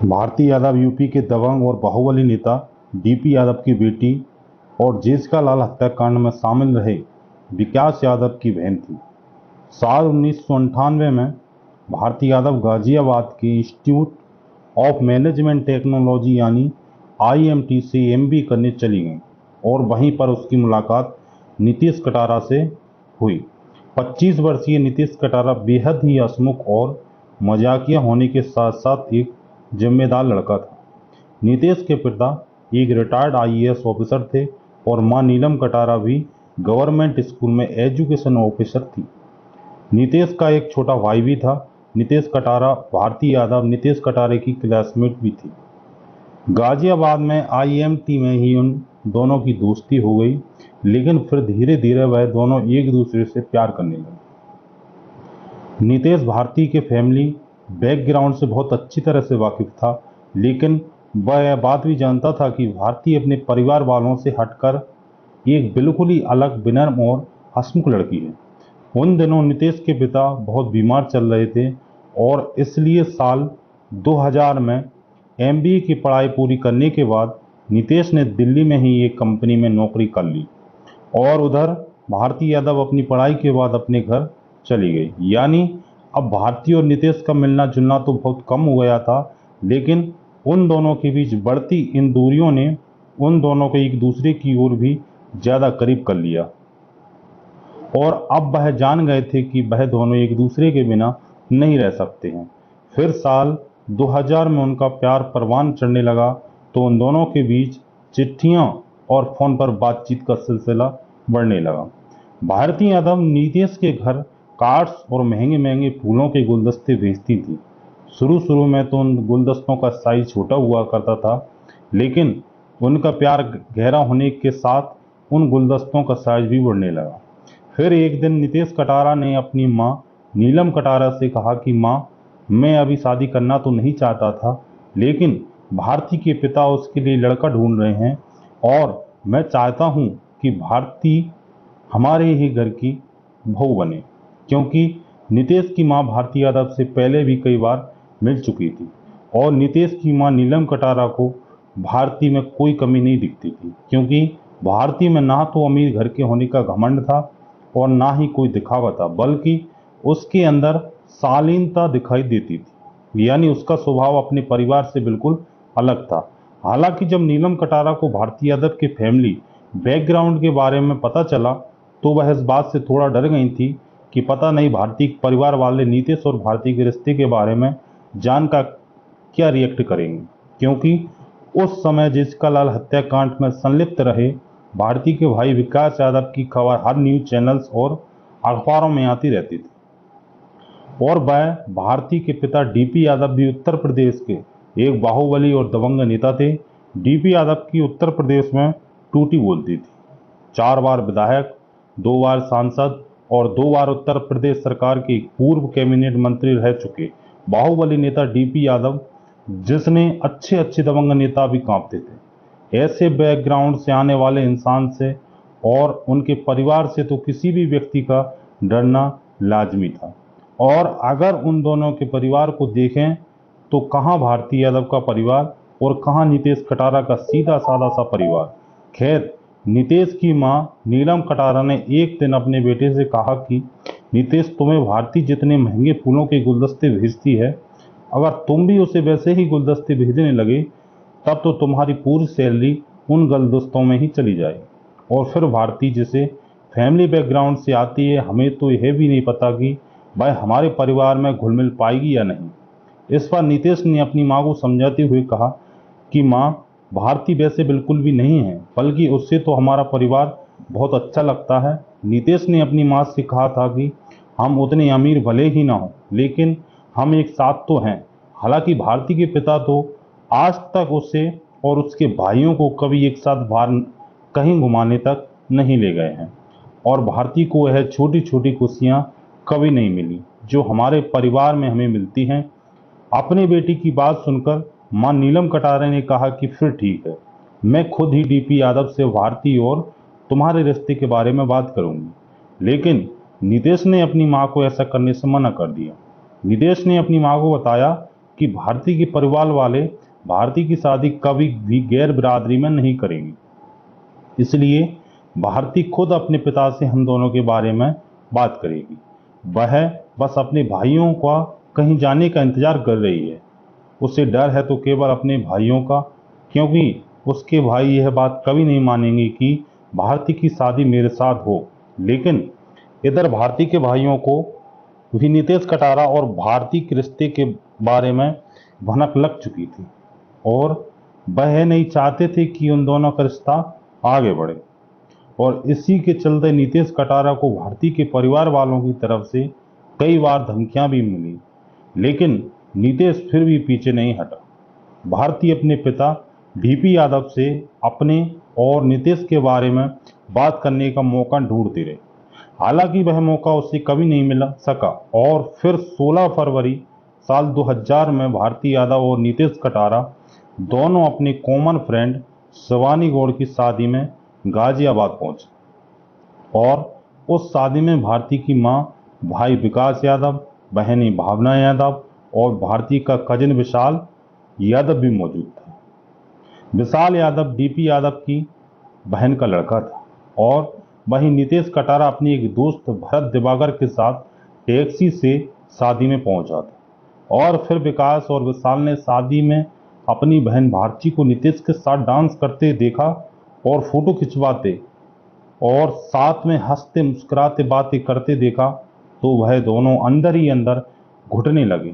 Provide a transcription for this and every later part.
Bharti Yadav UP के दबंग और बाहुबली नेता डीपी यादव की बेटी और जेसिका लाल हत्याकांड में शामिल रहे विकास यादव की बहन थी। साल 1998 में भारती यादव गाजियाबाद के इंस्टीट्यूट ऑफ मैनेजमेंट टेक्नोलॉजी यानी आईएमटी से एमबीए करने चली गईं और वहीं पर उसकी मुलाकात नीतीश कटारा से हुई। 25 वर्षीय नीतीश कटारा बेहद ही हंसमुख और मजाकिया होने के साथ साथ एक जिम्मेदार लड़का था। नीतीश के पिता एक रिटायर्ड आईएएस ऑफिसर थे और मां नीलम कटारा भी गवर्नमेंट स्कूल में एजुकेशन ऑफिसर थी। नीतीश का एक छोटा भाई भी था। नीतीश कटारा भारती यादव नीतीश कटारे की क्लासमेट भी थी। गाजियाबाद में आईएमटी में ही उन दोनों की दोस्ती हो गई, लेकिन फिर धीरे धीरे वह दोनों एक दूसरे से प्यार करने लगे। नीतीश भारती के फैमिली बैकग्राउंड से बहुत अच्छी तरह से वाकिफ था, लेकिन वह यह बात भी जानता था कि भारती अपने परिवार वालों से हटकर एक बिल्कुल ही अलग, विनम्र और हंसमुख लड़की है। उन दिनों नीतीश के पिता बहुत बीमार चल रहे थे और इसलिए साल 2000 में एमबीए की पढ़ाई पूरी करने के बाद नीतीश ने दिल्ली में ही एक कंपनी में नौकरी कर ली और उधर भारती यादव अपनी पढ़ाई के बाद अपने घर चली गई। यानी अब भारती और नीतीश का मिलना जुलना तो बहुत कम हो गया था, लेकिन उन दोनों के बीच बढ़ती इन दूरियों ने उन दोनों को एक दूसरे की ओर भी ज़्यादा करीब कर लिया और अब वह जान गए थे कि वह दोनों एक दूसरे के बिना नहीं रह सकते हैं। फिर साल 2000 में उनका प्यार परवान चढ़ने लगा तो उन दोनों के बीच चिट्ठियां और फोन पर बातचीत का सिलसिला बढ़ने लगा। भारती यादव नीतीश के घर कार्ड्स और महंगे महंगे फूलों के गुलदस्ते भेजती थी। शुरू शुरू में तो उन गुलदस्तों का साइज छोटा हुआ करता था, लेकिन उनका प्यार गहरा होने के साथ उन गुलदस्तों का साइज भी बढ़ने लगा। फिर एक दिन नीतीश कटारा ने अपनी मां नीलम कटारा से कहा कि मां, मैं अभी शादी करना तो नहीं चाहता था, लेकिन भारती के पिता उसके लिए लड़का ढूंढ रहे हैं और मैं चाहता हूं कि भारती हमारे ही घर की बहू बने, क्योंकि नीतीश की मां भारती यादव से पहले भी कई बार मिल चुकी थी और नीतीश की मां नीलम कटारा को भारती में कोई कमी नहीं दिखती थी, क्योंकि भारती में ना तो अमीर घर के होने का घमंड था और ना ही कोई दिखावा था, बल्कि उसके अंदर शालीनता दिखाई देती थी। यानी उसका स्वभाव अपने परिवार से बिल्कुल अलग था। हालांकि जब नीलम कटारा को भारती यादव के फैमिली बैकग्राउंड के बारे में पता चला तो वह इस बात से थोड़ा डर गई थी कि पता नहीं भारती परिवार वाले नीतीश और भारती के रिश्ते के बारे में जानकर क्या रिएक्ट करेंगे, क्योंकि उस समय जेसिका लाल हत्याकांड में संलिप्त रहे भारती के भाई विकास यादव की खबर हर न्यूज चैनल्स और अखबारों में आती रहती थी। और वह भारती के पिता डीपी यादव भी उत्तर प्रदेश के एक बाहुबली और दबंग नेता थे। डीपी यादव की उत्तर प्रदेश में टूटी बोलती थी। 4 बार विधायक, 2 बार सांसद और 2 बार उत्तर प्रदेश सरकार के पूर्व कैबिनेट मंत्री रह चुके बाहुबली नेता डीपी यादव, जिसने अच्छे अच्छे दबंग नेता भी कांपते थे। ऐसे बैकग्राउंड से आने वाले इंसान से और उनके परिवार से तो किसी भी व्यक्ति का डरना लाजमी था। और अगर उन दोनों के परिवार को देखें तो कहाँ भारती यादव का परिवार और कहाँ नीतीश कटारा का सीधा साधा सा परिवार। खैर, नीतीश की मां नीलम कटारा ने एक दिन अपने बेटे से कहा कि नीतीश, तुम्हें भारती जितने महंगे फूलों के गुलदस्ते भेजती है, अगर तुम भी उसे वैसे ही गुलदस्ते भेजने लगे तब तो तुम्हारी पूरी सैलरी उन गुलदस्तों में ही चली जाएगी। और फिर भारती जिसे फैमिली बैकग्राउंड से आती है, हमें तो यह भी नहीं पता कि वह हमारे परिवार में घुल मिल पाएगी या नहीं। इस पर नीतीश ने अपनी मां को समझाते हुए कहा कि मां, भारती वैसे बिल्कुल भी नहीं है, बल्कि उससे तो हमारा परिवार बहुत अच्छा लगता है। नीतीश ने अपनी मां से कहा था कि हम उतने अमीर भले ही ना हो, लेकिन हम एक साथ तो हैं। हालांकि भारती के पिता तो आज तक उसे और उसके भाइयों को कभी एक साथ बाहर कहीं घुमाने तक नहीं ले गए हैं और भारती को यह छोटी छोटी खुशियां कभी नहीं मिली जो हमारे परिवार में हमें मिलती हैं। अपनी बेटी की बात सुनकर मां नीलम कटारे ने कहा कि फिर ठीक है, मैं खुद ही डीपी यादव से भारती और तुम्हारे रिश्ते के बारे में बात करूंगी। लेकिन नीतीश ने अपनी मां को ऐसा करने से मना कर दिया। नीतीश ने अपनी मां को बताया कि भारती के परिवार वाले भारती की शादी कभी भी गैर बिरादरी में नहीं करेंगे। इसलिए भारती खुद अपने पिता से हम दोनों के बारे में बात करेगी। वह बस अपने भाइयों का कहीं जाने का इंतजार कर रही है। उसे डर है तो केवल अपने भाइयों का, क्योंकि उसके भाई यह बात कभी नहीं मानेंगे कि भारती की शादी मेरे साथ हो। लेकिन इधर भारती के भाइयों को भी नितेश कटारा और भारती के रिश्ते के बारे में भनक लग चुकी थी और वह नहीं चाहते थे कि उन दोनों का रिश्ता आगे बढ़े। और इसी के चलते नितेश कटारा को भारती के परिवार वालों की तरफ से कई बार धमकियां भी मिली, लेकिन नितेश फिर भी पीछे नहीं हटा। भारती अपने पिता डीपी यादव से अपने और नितेश के बारे में बात करने का मौका ढूंढती रही। हालांकि वह मौका उसे कभी नहीं मिल सका और फिर 16 फरवरी साल 2000 में भारती यादव और नितेश कटारा दोनों अपने कॉमन फ्रेंड शिवानी गौड़ की शादी में गाजियाबाद पहुंचे। और उस शादी में भारती की मां, भाई विकास यादव, बहनी भावना यादव और भारती का कजिन विशाल यादव भी मौजूद था। विशाल यादव डीपी यादव की बहन का लड़का था और वहीं नितेश कटारा अपनी एक दोस्त भरत दिवाकर के साथ टैक्सी से शादी में पहुंचा था। और फिर विकास और विशाल ने शादी में अपनी बहन भारती को नितेश के साथ डांस करते देखा और फोटो खिंचवाते और साथ में हंसते मुस्कुराते बातें करते देखा, तो वह दोनों अंदर ही अंदर घुटने लगे।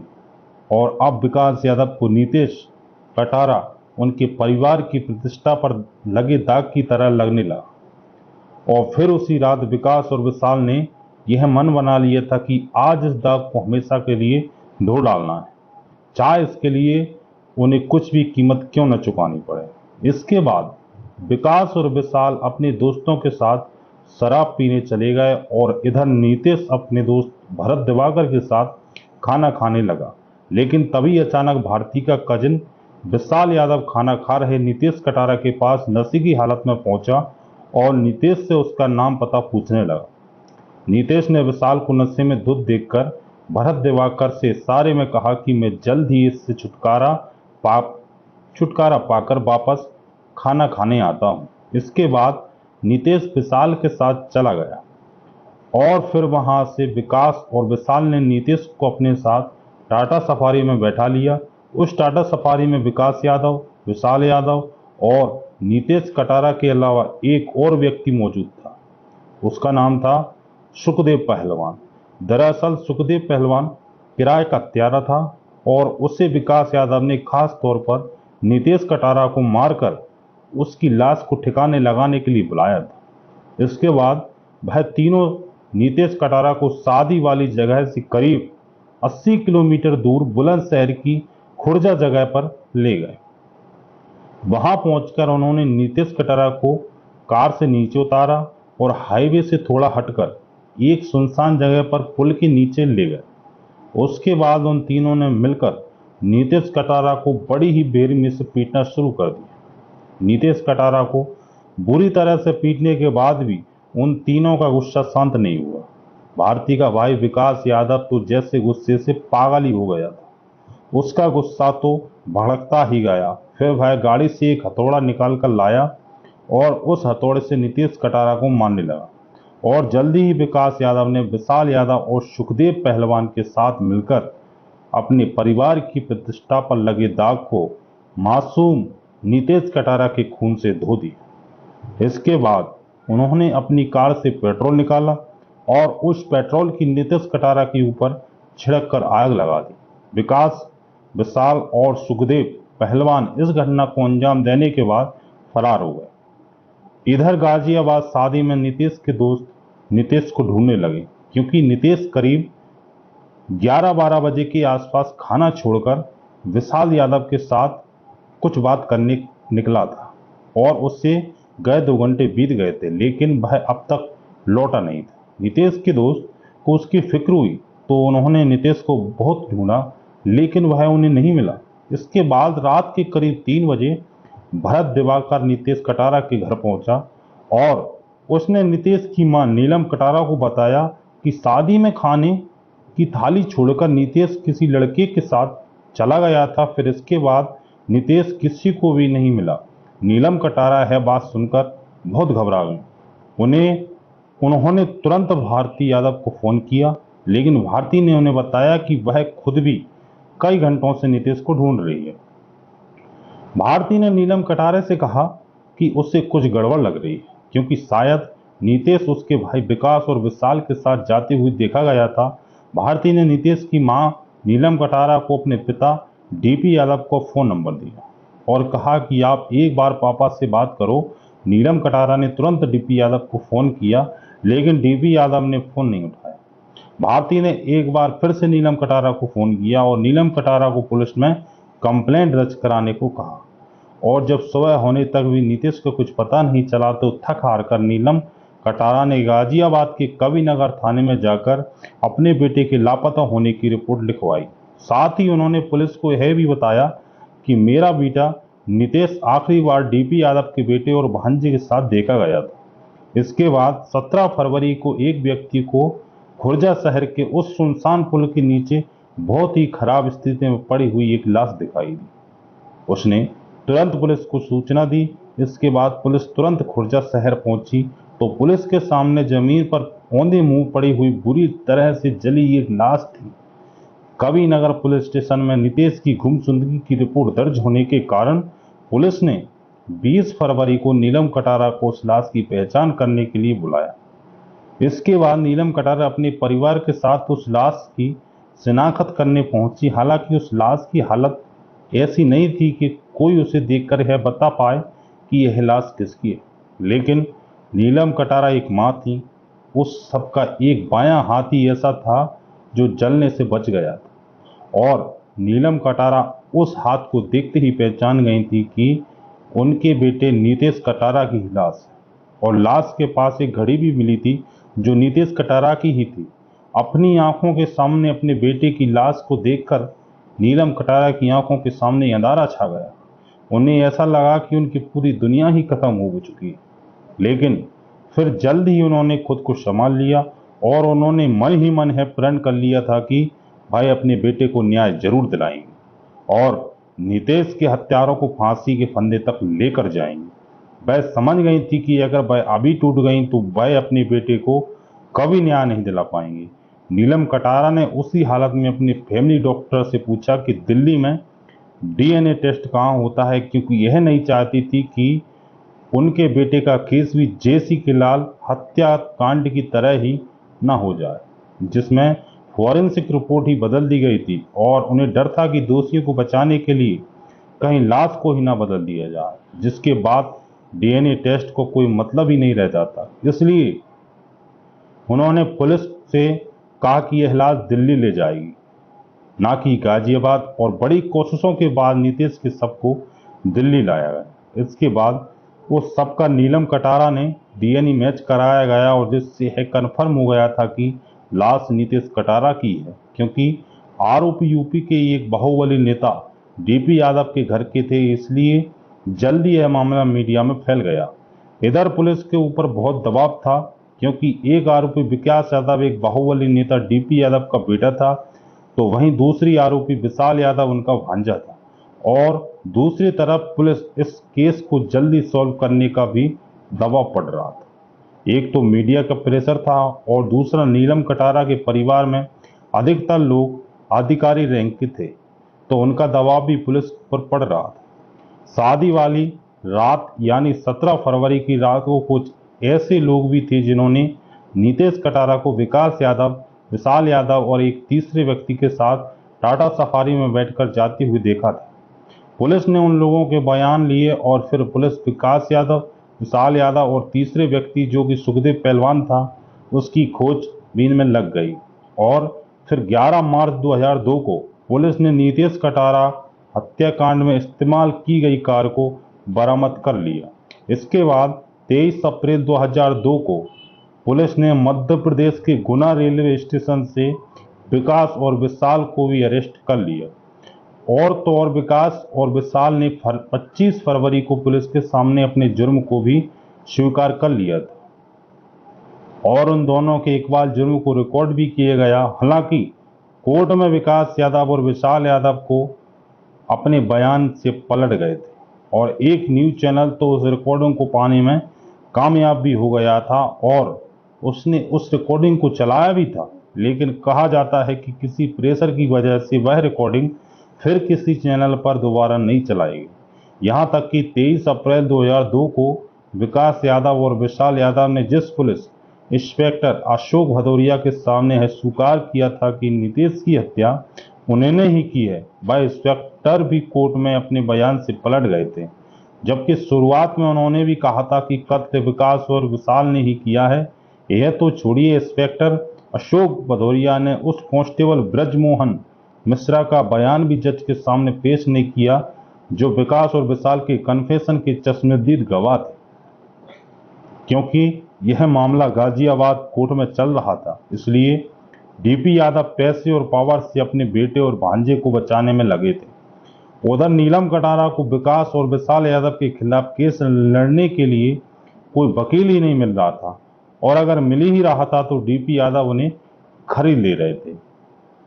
और अब विकास यादव को नितेश कटारा उनके परिवार की प्रतिष्ठा पर लगे दाग की तरह लगने लगा। और फिर उसी रात विकास और विशाल ने यह मन बना लिया था कि आज इस दाग को हमेशा के लिए धो डालना है, चाहे इसके लिए उन्हें कुछ भी कीमत क्यों न चुकानी पड़े। इसके बाद विकास और विशाल अपने दोस्तों के साथ शराब पीने चले गए और इधर नितेश अपने दोस्त भरत दिवाकर के साथ खाना खाने लगा। लेकिन तभी अचानक भारती का कजिन विशाल यादव खाना खा रहे नितेश कटारा के पास नशे की हालत में पहुंचा और नितेश से उसका नाम पता पूछने लगा। नितेश ने विशाल को नशे में धुत देखकर भरत दिवाकर से इशारे में कहा कि मैं जल्द ही इससे छुटकारा पाकर वापस खाना खाने आता हूं। इसके बाद नितेश विशाल के साथ चला गया और फिर वहां से विकास और विशाल ने नितेश को अपने साथ टाटा सफारी में बैठा लिया। उस टाटा सफारी में विकास यादव, विशाल यादव और नितेश कटारा के अलावा एक और व्यक्ति मौजूद था। उसका नाम था सुखदेव पहलवान। दरअसल सुखदेव पहलवान किराए का हत्यारा था और उसे विकास यादव ने खास तौर पर नितेश कटारा को मारकर उसकी लाश को ठिकाने लगाने के लिए बुलाया था। इसके बाद वह तीनों नितेश कटारा को शादी वाली जगह से करीब 80 किलोमीटर दूर बुलंदशहर की खुर्जा जगह पर ले गए। वहां पहुंचकर उन्होंने नितेश कटारा को कार से नीचे उतारा और हाईवे से थोड़ा हटकर एक सुनसान जगह पर पुल के नीचे ले गए। उसके बाद उन तीनों ने मिलकर नितेश कटारा को बड़ी ही बेरहमी से पीटना शुरू कर दिया। नितेश कटारा को बुरी तरह से पीटने के बाद भी उन तीनों का गुस्सा शांत नहीं हुआ। भारती का भाई विकास यादव तो जैसे गुस्से से पागल ही हो गया था। उसका गुस्सा तो भड़कता ही गया। फिर वह गाड़ी से एक हथौड़ा निकाल कर लाया और उस हथौड़े से नितेश कटारा को मारने लगा। और जल्दी ही विकास यादव ने विशाल यादव और सुखदेव पहलवान के साथ मिलकर अपने परिवार की प्रतिष्ठा पर लगे दाग को मासूम नितेश कटारा के खून से धो दिया। इसके बाद उन्होंने अपनी कार से पेट्रोल निकाला और उस पेट्रोल की नितेश कटारा के ऊपर छिड़क कर आग लगा दी। विकास, विशाल और सुखदेव पहलवान इस घटना को अंजाम देने के बाद फरार हो गए। इधर गाजियाबाद शादी में नितेश के दोस्त नितेश को ढूंढने लगे, क्योंकि नितेश करीब 11-12 बजे के आसपास खाना छोड़कर विशाल यादव के साथ कुछ बात करने निकला था और उससे गए 2 घंटे बीत गए थे, लेकिन वह अब तक लौटा नहीं था। नितेश के दोस्त को उसकी फिक्र हुई तो उन्होंने नितेश को बहुत ढूंढा, लेकिन वह उन्हें नहीं मिला। इसके बाद रात के करीब 3 बजे भरत दिवाकर नितेश कटारा के घर पहुंचा और उसने नितेश की मां नीलम कटारा को बताया कि शादी में खाने की थाली छोड़कर नितेश किसी लड़के के साथ चला गया था। फिर इसके बाद नितेश किसी को भी नहीं मिला। नीलम कटारा यह बात सुनकर बहुत घबरा गए। उन्होंने तुरंत भारती यादव को फोन किया, लेकिन भारती ने उन्हें बताया कि वह खुद भी कई घंटों से नितेश को ढूंढ रही है। भारती ने नीलम कटारे से कहा कि उसे कुछ गड़बड़ लग रही है, क्योंकि शायद नितेश उसके भाई विकास और विशाल के साथ जाते हुए देखा गया था। भारती ने नितेश की मां नीलम कटारा को अपने पिता डीपी यादव को फोन नंबर दिया और कहा कि आप एक बार पापा से बात करो। नीलम कटारा ने तुरंत डीपी यादव को फोन किया, लेकिन डीपी यादव ने फोन नहीं उठाया। भारती ने एक बार फिर से नीलम कटारा को फोन किया और नीलम कटारा को पुलिस में कंप्लेंट दर्ज कराने को कहा। और जब सुबह होने तक भी नितेश को कुछ पता नहीं चला तो थक हार कर नीलम कटारा ने गाजियाबाद के कविनगर थाने में जाकर अपने बेटे के लापता होने की रिपोर्ट लिखवाई। साथ ही उन्होंने पुलिस को यह भी बताया कि मेरा बेटा नितेश आखिरी बार डीपी यादव के बेटे और भांजे के साथ देखा गया था। इसके बाद 17 फरवरी को एक व्यक्ति को खुर्जा शहर के उस सुनसान पुल के नीचे बहुत ही खराब स्थिति में पड़ी हुई एक लाश दिखाई दी। उसने तुरंत पुलिस को सूचना दी। इसके बाद पुलिस तुरंत खुर्जा शहर पहुंची तो पुलिस के सामने जमीन पर औंधे मुंह पड़ी हुई बुरी तरह से जली एक लाश थी। कविनगर पुलिस स्टेशन में नितेश की गुमशुदगी की रिपोर्ट दर्ज होने के कारण पुलिस ने 20 फरवरी को नीलम कटारा को उस लाश की पहचान करने के लिए बुलाया। इसके बाद नीलम कटारा अपने परिवार के साथ उस लाश की शिनाख्त करने पहुंची। हालांकि उस लाश की हालत ऐसी नहीं थी कि कोई उसे देखकर यह बता पाए कि यह लाश किसकी है, लेकिन नीलम कटारा एक मां थी। उस सबका एक बायां हाथ ही ऐसा था जो जलने से बच गया था और नीलम कटारा उस हाथ को देखते ही पहचान गई थी कि उनके बेटे नितेश कटारा की लाश है। और लाश के पास एक घड़ी भी मिली थी जो नितेश कटारा की ही थी। अपनी आंखों के सामने अपने बेटे की लाश को देखकर नीलम कटारा की आंखों के सामने अंधारा छा गया। उन्हें ऐसा लगा कि उनकी पूरी दुनिया ही खत्म हो चुकी है, लेकिन फिर जल्द ही उन्होंने खुद को संभाल लिया और उन्होंने मन ही मन है प्रण कर लिया था कि भाई अपने बेटे को न्याय जरूर दिलाएंगे और नितेश के हत्यारों को फांसी के फंदे तक लेकर जाएंगे। वह समझ गई थी कि अगर वह अभी टूट गई तो वह अपने बेटे को कभी न्याय नहीं दिला पाएंगे। नीलम कटारा ने उसी हालत में अपने फैमिली डॉक्टर से पूछा कि दिल्ली में डीएनए टेस्ट कहाँ होता है, क्योंकि यह नहीं चाहती थी कि उनके बेटे का केस भी जेसी के लाल हत्याकांड की तरह ही न हो जाए, जिसमें फॉरेंसिक रिपोर्ट ही बदल दी गई थी और उन्हें डर था कि दोषियों को बचाने के लिए कहीं लाश को ही ना बदल दिया जाए, जिसके बाद डीएनए टेस्ट को कोई मतलब ही नहीं रह जाता। इसलिए उन्होंने पुलिस से कहा कि यह लाश दिल्ली ले जाएगी, ना कि गाजियाबाद। और बड़ी कोशिशों के बाद नितेश के शव को दिल्ली लाया गया। इसके बाद उस शव का नीलम कटारा ने डीएनए मैच कराया गया और जिससे यह कन्फर्म हो गया था कि लाश नितेश कटारा की है, क्योंकि आरोपी यूपी के एक बाहुबली नेता डीपी यादव के घर के थे। इसलिए जल्दी यह मामला मीडिया में फैल गया। इधर पुलिस के ऊपर बहुत दबाव था, क्योंकि एक आरोपी विकास यादव एक बाहुबली नेता डीपी यादव का बेटा था, तो वहीं दूसरी आरोपी विशाल यादव उनका भांजा था। और दूसरी तरफ पुलिस इस केस को जल्दी सॉल्व करने का भी दबाव पड़ रहा था। एक तो मीडिया का प्रेशर था और दूसरा नीलम कटारा के परिवार में अधिकतर लोग अधिकारी रैंक के थे, तो उनका दबाव भी पुलिस पर पड़ रहा था। शादी वाली रात यानी 17 फरवरी की रात को कुछ ऐसे लोग भी थे जिन्होंने नितेश कटारा को विकास यादव, विशाल यादव और एक तीसरे व्यक्ति के साथ टाटा सफारी में बैठकर जाते हुए देखा था। पुलिस ने उन लोगों के बयान लिए और फिर पुलिस विकास यादव, विशाल यादव और तीसरे व्यक्ति जो कि सुखदेव पहलवान था उसकी खोजबीन में लग गई। और फिर 11 मार्च 2002 को पुलिस ने नितेश कटारा हत्याकांड में इस्तेमाल की गई कार को बरामद कर लिया। इसके बाद 23 अप्रैल 2002 को पुलिस ने मध्य प्रदेश के गुना रेलवे स्टेशन से विकास और विशाल को भी अरेस्ट कर लिया। और तो और विकास और विशाल ने 25 फरवरी को पुलिस के सामने अपने जुर्म को भी स्वीकार कर लिया था और उन दोनों के इकबाल जुर्म को रिकॉर्ड भी किया गया। हालांकि कोर्ट में विकास यादव और विशाल यादव को अपने बयान से पलट गए थे और एक न्यूज़ चैनल तो उस रिकॉर्डिंग को पाने में कामयाब भी हो गया था और उसने उस रिकॉर्डिंग को चलाया भी था। लेकिन कहा जाता है कि किसी प्रेशर की वजह से वह रिकॉर्डिंग फिर किसी चैनल पर दोबारा नहीं चलाई गई। यहाँ तक कि 23 अप्रैल 2002 को विकास यादव और विशाल यादव ने जिस पुलिस इंस्पेक्टर अशोक भदौरिया के सामने है स्वीकार किया था कि नीतीश की हत्या उन्होंने ही की है, वह इंस्पेक्टर भी कोर्ट में अपने बयान से पलट गए थे। जबकि शुरुआत में उन्होंने भी कहा था कि कत्ल विकास और विशाल ने ही किया है। यह तो छोड़िए, इंस्पेक्टर अशोक भदौरिया ने उस कांस्टेबल ब्रजमोहन मिश्रा का बयान भी जज के सामने पेश नहीं किया, जो विकास और विशाल के कन्फेशन के चश्मदीद गवाह थे। क्योंकि यह मामला गाजियाबाद कोर्ट में चल रहा था, इसलिए डीपी यादव पैसे और पावर से अपने बेटे और भांजे को बचाने में लगे थे। उधर नीलम कटारा को विकास और विशाल यादव के खिलाफ केस लड़ने के लिए कोई वकील ही नहीं मिल रहा था, और अगर मिल ही रहा था तो डीपी यादव उन्हें खरीद ले रहे थे।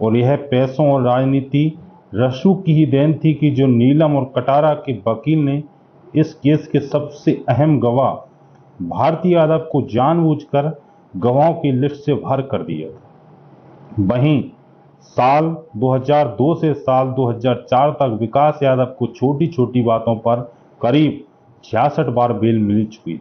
और यह पैसों और राजनीति रसूख की ही देन थी कि जो नीलम और कटारा के वकील ने इस केस के सबसे अहम गवाह भारती यादव को जानबूझकर गवाहों की लिस्ट से बाहर कर दिया था। वहीं साल 2002 से साल 2004 तक विकास यादव को छोटी छोटी बातों पर करीब 66 बार बेल मिल चुकी थी।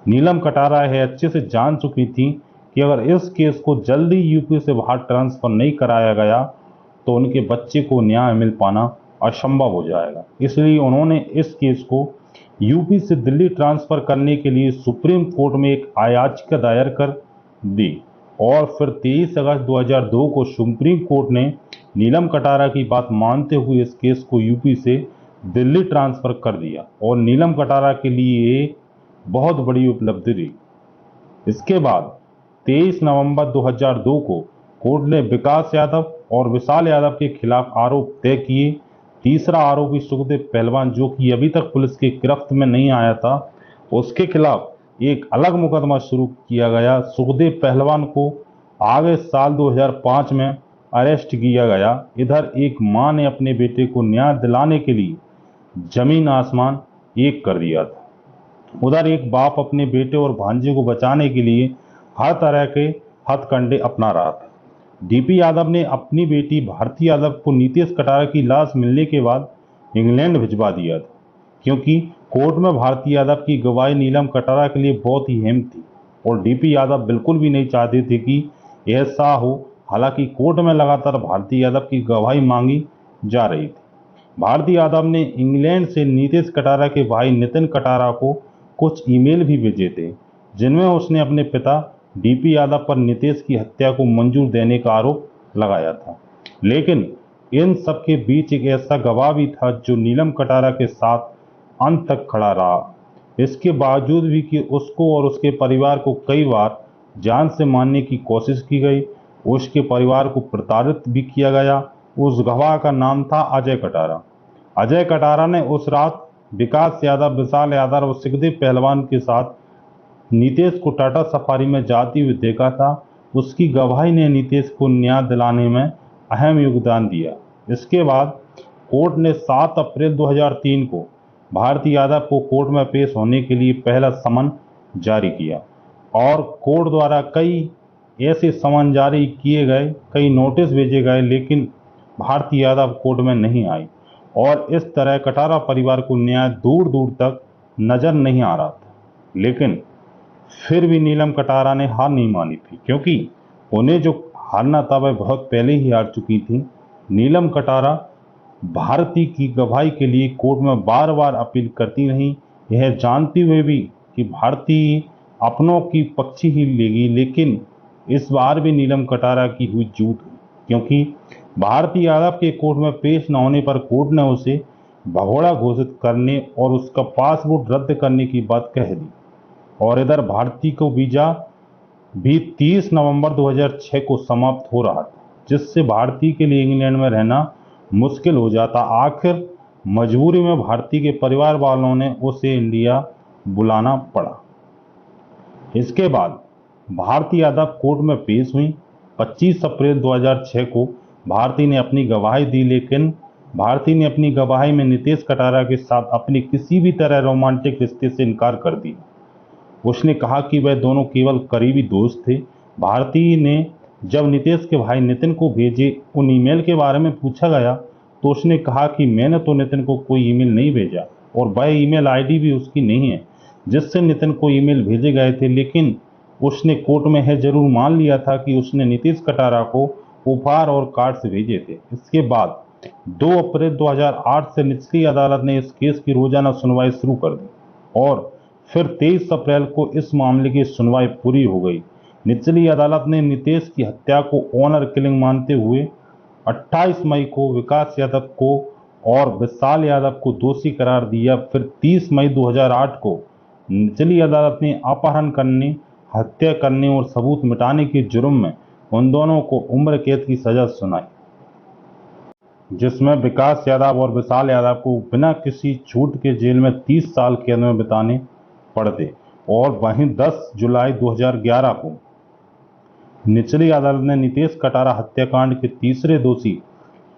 नीलम कटारा यह अच्छे से जान चुकी थी कि अगर इस केस को जल्दी यूपी से बाहर ट्रांसफर नहीं कराया गया तो उनके बच्चे को न्याय मिल पाना असंभव हो जाएगा। इसलिए उन्होंने इस केस को यूपी से दिल्ली ट्रांसफर करने के लिए सुप्रीम कोर्ट में एक याचिका दायर कर दी और फिर 23 अगस्त 2002 को सुप्रीम कोर्ट ने नीलम कटारा की बात मानते हुए इस केस को यूपी से दिल्ली ट्रांसफर कर दिया और नीलम कटारा के लिए ये बहुत बड़ी उपलब्धि रही। इसके बाद 23 नवंबर 2002 को कोर्ट ने विकास यादव और विशाल यादव के खिलाफ आरोप तय किए। तीसरा आरोपी सुखदेव पहलवान, जो कि अभी तक पुलिस की गिरफ्त में नहीं आया था, उसके खिलाफ एक अलग मुकदमा शुरू किया गया। सुखदेव पहलवान को आगे साल 2005 में अरेस्ट किया गया। इधर एक मां ने अपने बेटे को न्याय दिलाने के लिए जमीन आसमान एक कर दिया था, उधर एक बाप अपने बेटे और भांजे को बचाने के लिए हर तरह के हथकंडे अपना रहा था। डीपी यादव ने अपनी बेटी भारती यादव को नीतीश कटारा की लाश मिलने के बाद इंग्लैंड भिजवा दिया था, क्योंकि कोर्ट में भारती यादव की गवाही नीलम कटारा के लिए बहुत ही अहम थी और डीपी यादव बिल्कुल भी नहीं चाहते थे कि ऐसा हो। हालांकि कोर्ट में लगातार भारती यादव की गवाही मांगी जा रही थी। भारती यादव ने इंग्लैंड से नीतीश कटारा के भाई नितिन कटारा को कुछ ईमेल भी भेजे थे, जिनमें उसने अपने पिता डीपी यादव पर नीतीश की हत्या को मंजूर देने का आरोप लगाया था। लेकिन इन सब के बीच एक ऐसा गवाह भी था जो नीलम कटारा के साथ अंत तक खड़ा रहा। इसके बावजूद भी कि उसको और उसके परिवार को कई बार जान से मारने की कोशिश की गई, उसके परिवार को प्रताड़ित भी किया गया। उस गवाह का नाम था अजय कटारा। अजय कटारा ने उस रात विकास यादव, विशाल यादव और सुखदेव पहलवान के साथ नीतीश को टाटा सफारी में जाते हुए देखा था। उसकी गवाही ने नीतीश को न्याय दिलाने में अहम योगदान दिया। इसके बाद कोर्ट ने 7 अप्रैल 2003 को भारती यादव को कोर्ट में पेश होने के लिए पहला समन जारी किया और कोर्ट द्वारा कई ऐसे समन जारी किए गए, कई नोटिस भेजे गए, लेकिन भारती यादव कोर्ट में नहीं आई और इस तरह कटारा परिवार को न्याय दूर दूर तक नजर नहीं आ रहा था। लेकिन फिर भी नीलम कटारा ने हार नहीं मानी थी, क्योंकि उन्हें जो हारना था वह बहुत पहले ही हार चुकी थी। नीलम कटारा भारती की गवाही के लिए कोर्ट में बार बार अपील करती रही, यह जानती हुए भी कि भारती अपनों की पक्षी ही लेगी। लेकिन इस बार भी नीलम कटारा की हुई जीत हुई, क्योंकि भारती यादव के कोर्ट में पेश न होने पर कोर्ट ने उसे भगोड़ा घोषित करने और उसका पासपोर्ट रद्द करने की बात कह दी। और इधर भारती को वीजा भी 30 नवंबर 2006 को समाप्त हो रहा था, जिससे भारती के लिए इंग्लैंड में रहना मुश्किल हो जाता। आखिर मजबूरी में भारती के परिवार वालों ने उसे इंडिया बुलाना पड़ा। इसके बाद भारती यादव कोर्ट में पेश हुई। 25 अप्रैल 2006 को भारती ने अपनी गवाही दी, लेकिन भारती ने अपनी गवाही में नीतीश कटारा के साथ अपने किसी भी तरह रोमांटिक रिश्ते से इनकार कर दिया। उसने कहा कि वह दोनों केवल करीबी दोस्त थे। भारती ने जब नीतीश के भाई नितिन को भेजे उन ईमेल के बारे में पूछा गया तो उसने कहा कि मैंने तो नितिन को कोई ईमेल नहीं भेजा और वह ईमेल आईडी भी उसकी नहीं है जिससे नितिन को ईमेल भेजे गए थे, लेकिन उसने कोर्ट में है जरूर मान लिया था कि उसने नीतीश कटारा को उपहार और कार्ड्स भेजे थे। इसके बाद 2 अप्रैल 2008 से निचली अदालत ने इस केस की रोजाना सुनवाई शुरू कर दी और फिर 23 अप्रैल को इस मामले की सुनवाई पूरी हो गई। निचली अदालत ने नीतीश की हत्या को ऑनर किलिंग मानते हुए 28 मई को विकास यादव को और विशाल यादव को दोषी करार दिया। फिर 30 मई 2008 को निचली अदालत ने अपहरण करने, हत्या करने और सबूत मिटाने के जुर्म में उन दोनों को उम्र कैद की सजा सुनाई, जिसमें विकास यादव और विशाल यादव को बिना किसी छूट के जेल में 30 साल कैद में बिताने पड़ते। और वहीं 10 जुलाई 2011 को निचली अदालत ने नीतीश कटारा हत्याकांड के तीसरे दोषी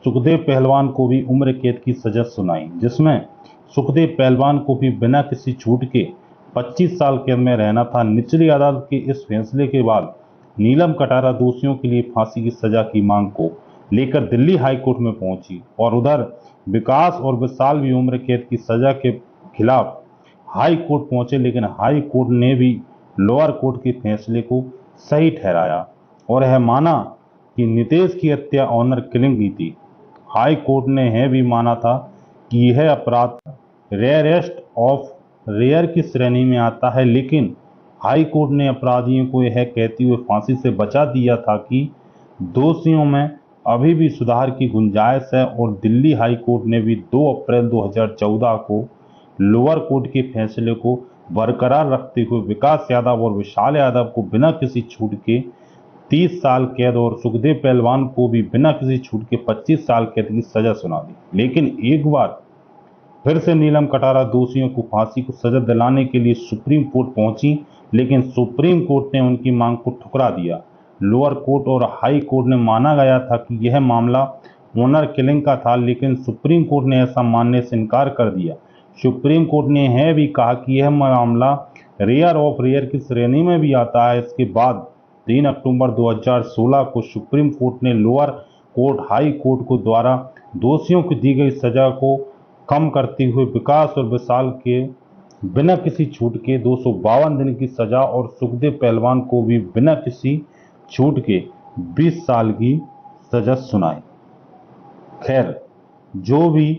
सुखदेव पहलवान को भी उम्र कैद की सजा सुनाई, जिसमें सुखदेव पहलवान को भी बिना किसी छूट के 25 साल कैद में रहना था। निचली अदालत के इस फैसले के बाद नीलम कटारा दोषियों के लिए फांसी की सजा की मांग को लेकर दिल्ली हाई कोर्ट में पहुंची और उधर विकास और विशाल भी उम्र कैद की सजा के खिलाफ हाई कोर्ट पहुंचे, लेकिन हाई कोर्ट ने भी लोअर कोर्ट के फैसले को सही ठहराया और यह माना कि नीतीश की हत्या ऑनर किलिंग की थी। हाई कोर्ट ने यह भी माना था कि यह अपराध रेयरेस्ट ऑफ रेयर की श्रेणी में आता है, लेकिन हाई कोर्ट ने अपराधियों को यह कहते हुए फांसी से बचा दिया था कि दोषियों में अभी भी सुधार की गुंजाइश है। और दिल्ली हाई कोर्ट ने भी 2 अप्रैल 2014 को लोअर कोर्ट के फैसले को बरकरार रखते हुए विकास यादव और विशाल यादव को बिना किसी छूट के 30 साल कैद और सुखदेव पहलवान को भी बिना किसी छूट के 25 साल कैद की सजा सुना दी। लेकिन एक बार फिर से नीलम कटारा दोषियों को फांसी को सजा दिलाने के लिए सुप्रीम कोर्ट पहुंची, लेकिन सुप्रीम कोर्ट ने उनकी मांग को ठुकरा दिया। लोअर कोर्ट और हाई कोर्ट ने माना गया था कि यह मामला ऑनर किलिंग का था, लेकिन सुप्रीम कोर्ट ने ऐसा मानने से इनकार कर दिया। सुप्रीम कोर्ट ने यह भी कहा कि यह मामला रेयर ऑफ रेयर की श्रेणी में भी आता है। इसके बाद 3 अक्टूबर 2016 को सुप्रीम कोर्ट ने लोअर कोर्ट हाई कोर्ट को द्वारा दोषियों को दी गई सजा को कम करते हुए विकास और विशाल के बिना किसी छूट के 252 दिन की सजा और सुखदेव पहलवान को भी बिना किसी छूट के 20 साल की सजा सुनाई। खैर, जो भी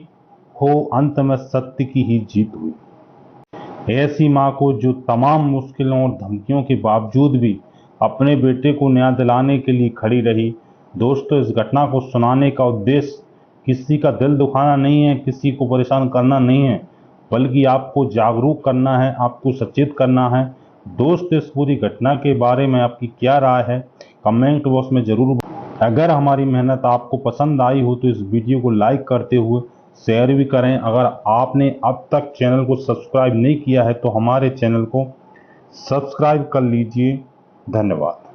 हो, अंत में सत्य की ही जीत हुई। ऐसी मां को जो तमाम मुश्किलों और धमकियों के बावजूद भी अपने बेटे को न्याय दिलाने के लिए खड़ी रही। दोस्तों, इस घटना को सुनाने का उद्देश्य किसी का दिल दुखाना नहीं है, किसी को परेशान करना नहीं है, बल्कि आपको जागरूक करना है, आपको सचेत करना है। दोस्त, इस पूरी घटना के बारे में आपकी क्या राय है कमेंट बॉक्स में जरूर। अगर हमारी मेहनत आपको पसंद आई हो तो इस वीडियो को लाइक करते हुए शेयर भी करें। अगर आपने अब तक चैनल को सब्सक्राइब नहीं किया है तो हमारे चैनल को सब्सक्राइब कर लीजिए। धन्यवाद।